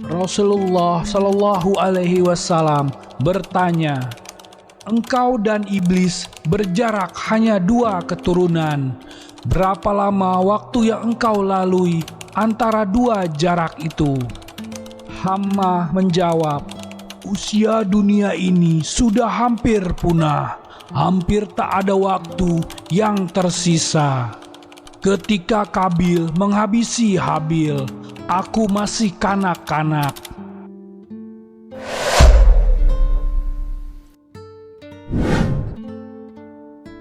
Rasulullah Shallallahu Alaihi Wasallam bertanya, "Engkau dan iblis berjarak hanya 2 keturunan. Berapa lama waktu yang engkau lalui antara 2 jarak itu?" Hammah menjawab, "Usia dunia ini sudah hampir punah. Hampir tak ada waktu yang tersisa. Ketika Kabil menghabisi Habil, aku masih kanak-kanak."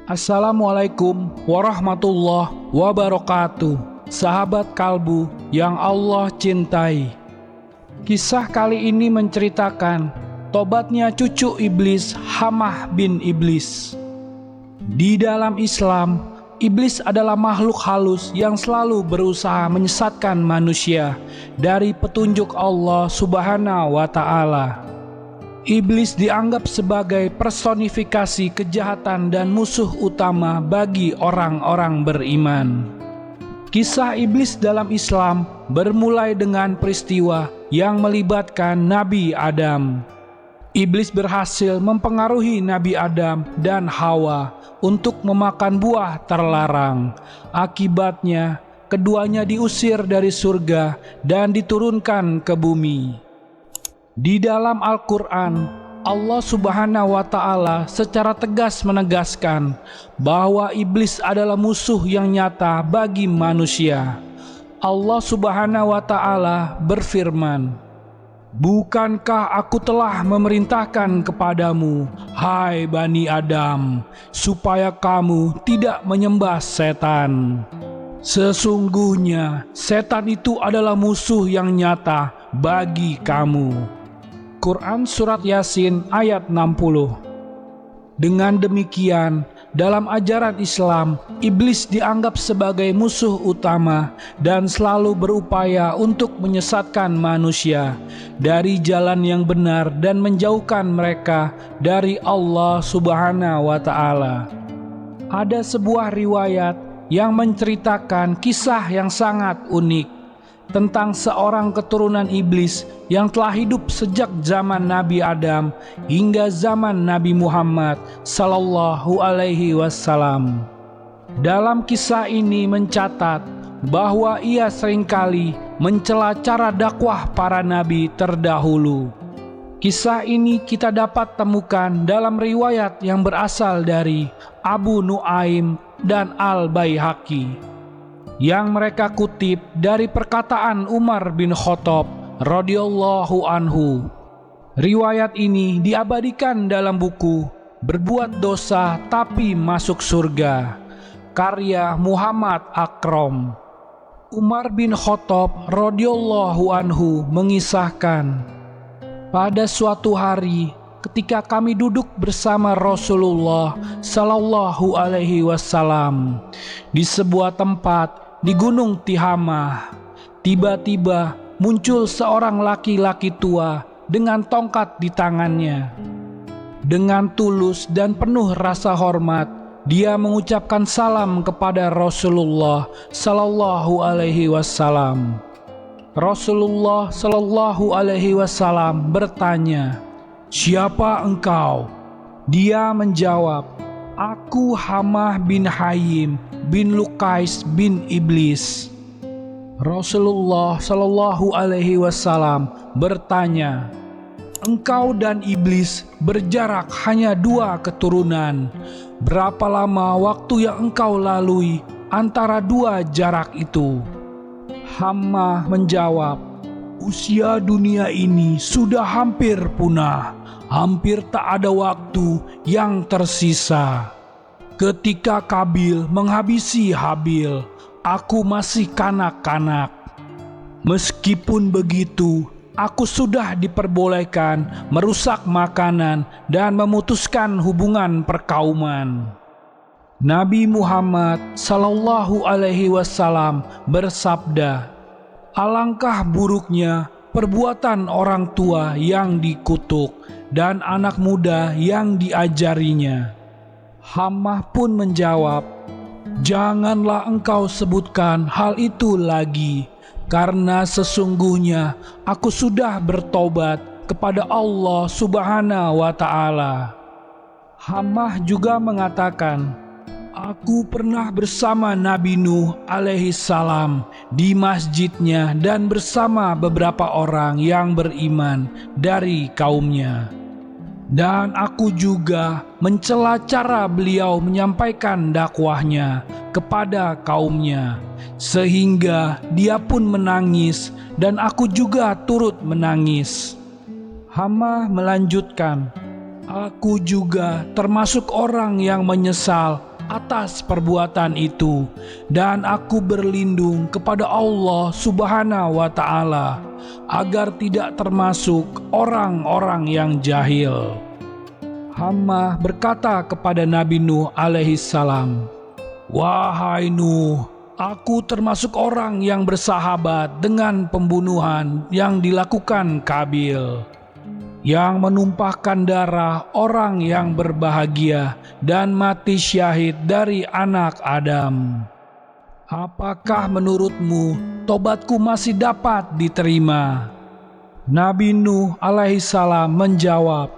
Assalamualaikum warahmatullahi wabarakatuh. Sahabat kalbu yang Allah cintai. Kisah kali ini menceritakan tobatnya cucu iblis, Hammah bin Iblis. Di dalam Islam, iblis adalah makhluk halus yang selalu berusaha menyesatkan manusia dari petunjuk Allah Subhanahu wa Ta'ala. Iblis dianggap sebagai personifikasi kejahatan dan musuh utama bagi orang-orang beriman. Kisah iblis dalam Islam bermulai dengan peristiwa yang melibatkan Nabi Adam. Iblis berhasil mempengaruhi Nabi Adam dan Hawa untuk memakan buah terlarang. Akibatnya, keduanya diusir dari surga dan diturunkan ke bumi. Di dalam Al-Quran, Allah Subhanahu wa Ta'ala secara tegas menegaskan bahwa iblis adalah musuh yang nyata bagi manusia. Allah Subhanahu wa Ta'ala berfirman, "Bukankah aku telah memerintahkan kepadamu, hai Bani Adam, supaya kamu tidak menyembah setan? Sesungguhnya setan itu adalah musuh yang nyata bagi kamu." Quran Surat Yasin ayat 60. Dengan demikian, dalam ajaran Islam, iblis dianggap sebagai musuh utama dan selalu berupaya untuk menyesatkan manusia dari jalan yang benar dan menjauhkan mereka dari Allah Subhanahu wa Ta'ala. Ada sebuah riwayat yang menceritakan kisah yang sangat unik tentang seorang keturunan iblis yang telah hidup sejak zaman Nabi Adam hingga zaman Nabi Muhammad Sallallahu Alaihi Wasallam. Dalam kisah ini mencatat bahwa ia seringkali mencela cara dakwah para nabi terdahulu. Kisah ini kita dapat temukan dalam riwayat yang berasal dari Abu Nuaim dan Al-Baihaqi, yang mereka kutip dari perkataan Umar bin Khattab radhiyallahu anhu. Riwayat ini diabadikan dalam buku Berbuat Dosa Tapi Masuk Surga, karya Muhammad Akram. Umar bin Khattab radhiyallahu anhu mengisahkan, pada suatu hari ketika kami duduk bersama Rasulullah Sallallahu Alaihi Wasallam di sebuah tempat di Gunung Tihamah, tiba-tiba muncul seorang laki-laki tua dengan tongkat di tangannya. Dengan tulus dan penuh rasa hormat, dia mengucapkan salam kepada Rasulullah Sallallahu Alaihi Wasallam. Rasulullah Sallallahu Alaihi Wasallam bertanya, "Siapa engkau?" Dia menjawab, "Aku Hammah bin Hayim bin Lukais bin Iblis." Rasulullah Shallallahu Alaihi Wasallam bertanya, "Engkau dan iblis berjarak hanya 2 keturunan. Berapa lama waktu yang engkau lalui antara 2 jarak itu?" Hammah menjawab, "Usia dunia ini sudah hampir punah. Hampir tak ada waktu yang tersisa. Ketika Kabil menghabisi Habil, aku masih kanak-kanak. Meskipun begitu, aku sudah diperbolehkan merusak makanan dan memutuskan hubungan perkauman." Nabi Muhammad Sallallahu Alaihi Wasallam bersabda, "Alangkah buruknya perbuatan orang tua yang dikutuk dan anak muda yang diajarinya." Hammah pun menjawab, "Janganlah engkau sebutkan hal itu lagi. karena sesungguhnya aku sudah bertobat kepada Allah Subhanahu wa Ta'ala. Hammah juga mengatakan, aku pernah bersama Nabi Nuh alaihi salam di masjidnya dan bersama beberapa orang yang beriman dari kaumnya. Dan aku juga mencela cara beliau menyampaikan dakwahnya kepada kaumnya, sehingga dia pun menangis dan aku juga turut menangis. Hammah melanjutkan, aku juga termasuk orang yang menyesal atas perbuatan itu, dan aku berlindung kepada Allah Subhanahu wa Ta'ala agar tidak termasuk orang-orang yang jahil. Hammah berkata kepada Nabi Nuh alaihi salam, wahai Nuh, aku termasuk orang yang bersahabat dengan pembunuhan yang dilakukan Kabil, yang menumpahkan darah orang yang berbahagia dan mati syahid dari anak Adam. Apakah menurutmu tobatku masih dapat diterima? Nabi Nuh alaihi salam menjawab,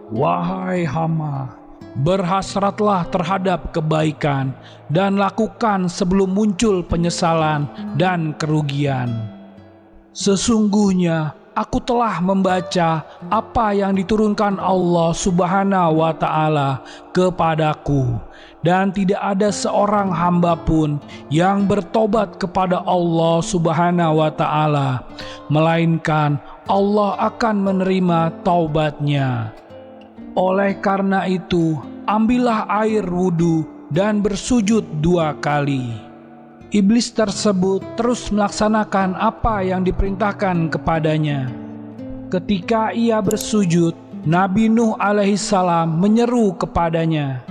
wahai Hammah, berhasratlah terhadap kebaikan dan lakukan sebelum muncul penyesalan dan kerugian. Sesungguhnya aku telah membaca apa yang diturunkan Allah Subhanahu wa Ta'ala kepadaku, dan tidak ada seorang hamba pun yang bertobat kepada Allah Subhanahu wa Ta'ala, melainkan Allah akan menerima taubatnya. Oleh karena itu, ambillah air wudhu dan bersujud 2 kali. Iblis tersebut terus melaksanakan apa yang diperintahkan kepadanya. Ketika ia bersujud, Nabi Nuh alaihi salam menyeru kepadanya,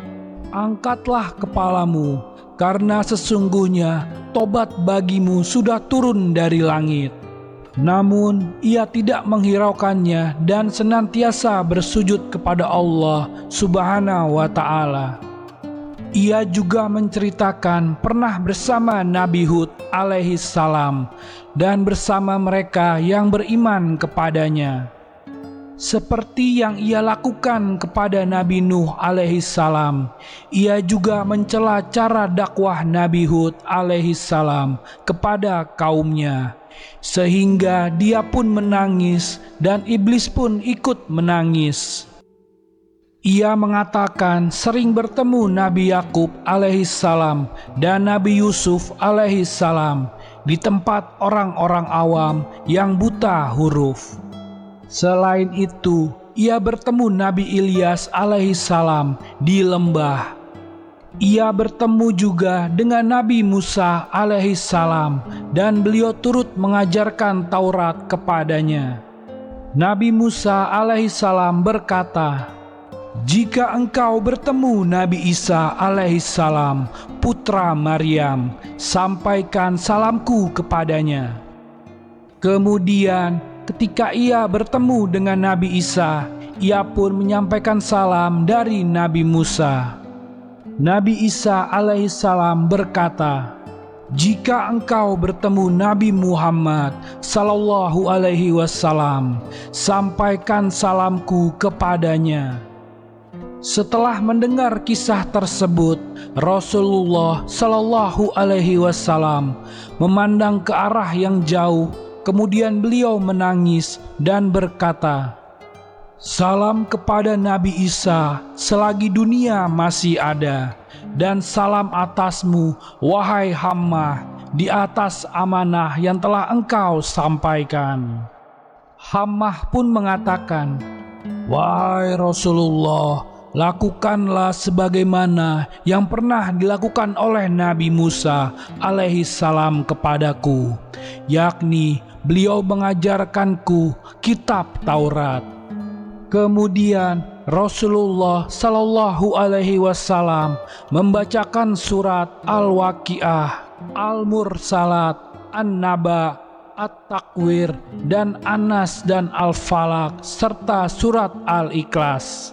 angkatlah kepalamu, karena sesungguhnya tobat bagimu sudah turun dari langit. Namun ia tidak menghiraukannya dan senantiasa bersujud kepada Allah Subhanahu wa Ta'ala. Ia juga menceritakan pernah bersama Nabi Hud alaihi salam dan bersama mereka yang beriman kepadanya. Seperti yang ia lakukan kepada Nabi Nuh alaihi salam, ia juga mencela cara dakwah Nabi Hud alaihi salam kepada kaumnya, sehingga dia pun menangis dan iblis pun ikut menangis. Ia mengatakan sering bertemu Nabi Yakub alaihi salam dan Nabi Yusuf alaihi salam di tempat orang-orang awam yang buta huruf. Selain itu, ia bertemu Nabi Ilyas alaihi salam di lembah. Ia bertemu juga dengan Nabi Musa alaihi salam dan beliau turut mengajarkan Taurat kepadanya. Nabi Musa alaihi salam berkata, jika engkau bertemu Nabi Isa alaihi salam, putra Maryam, sampaikan salamku kepadanya. Kemudian ketika ia bertemu dengan Nabi Isa, ia pun menyampaikan salam dari Nabi Musa. Nabi Isa alaihi salam berkata, jika engkau bertemu Nabi Muhammad sallallahu alaihi wasallam, sampaikan salamku kepadanya. Setelah mendengar kisah tersebut, Rasulullah sallallahu alaihi wasallam memandang ke arah yang jauh, kemudian beliau menangis dan berkata, salam kepada Nabi Isa selagi dunia masih ada, dan salam atasmu, wahai Hammah, di atas amanah yang telah engkau sampaikan. Hammah pun mengatakan, wahai Rasulullah, lakukanlah sebagaimana yang pernah dilakukan oleh Nabi Musa alaihi salam kepadaku, yakni beliau mengajarkanku kitab Taurat. Kemudian Rasulullah sallallahu alaihi wasallam membacakan surat Al-Waqiah, Al-Mursalat, An-Naba, At-Takwir, dan An-Nas dan Al-Falaq, serta surat Al-Ikhlas.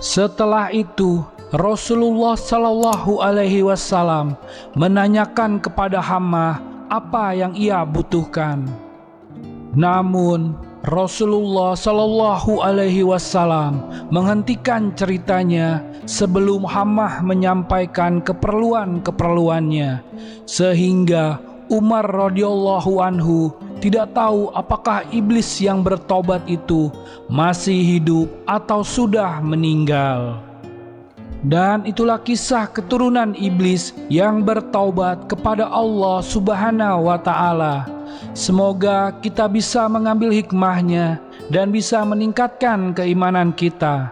Setelah itu Rasulullah sallallahu alaihi wasallam menanyakan kepada Hammah apa yang ia butuhkan. Namun Rasulullah Shallallahu Alaihi Wasallam menghentikan ceritanya sebelum Hammah menyampaikan keperluan-keperluannya, sehingga Umar radhiyallahu anhu tidak tahu apakah iblis yang bertobat itu masih hidup atau sudah meninggal. Dan itulah kisah keturunan iblis yang bertaubat kepada Allah Subhanahu wa Ta'ala. Semoga kita bisa mengambil hikmahnya dan bisa meningkatkan keimanan kita.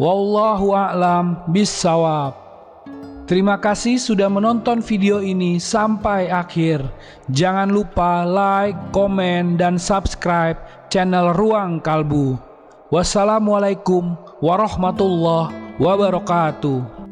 Wallahu a'lam bissawab. Terima kasih sudah menonton video ini sampai akhir. Jangan lupa like, komen, dan subscribe channel Ruang Kalbu. Wassalamualaikum warahmatullahi wabarakatuh.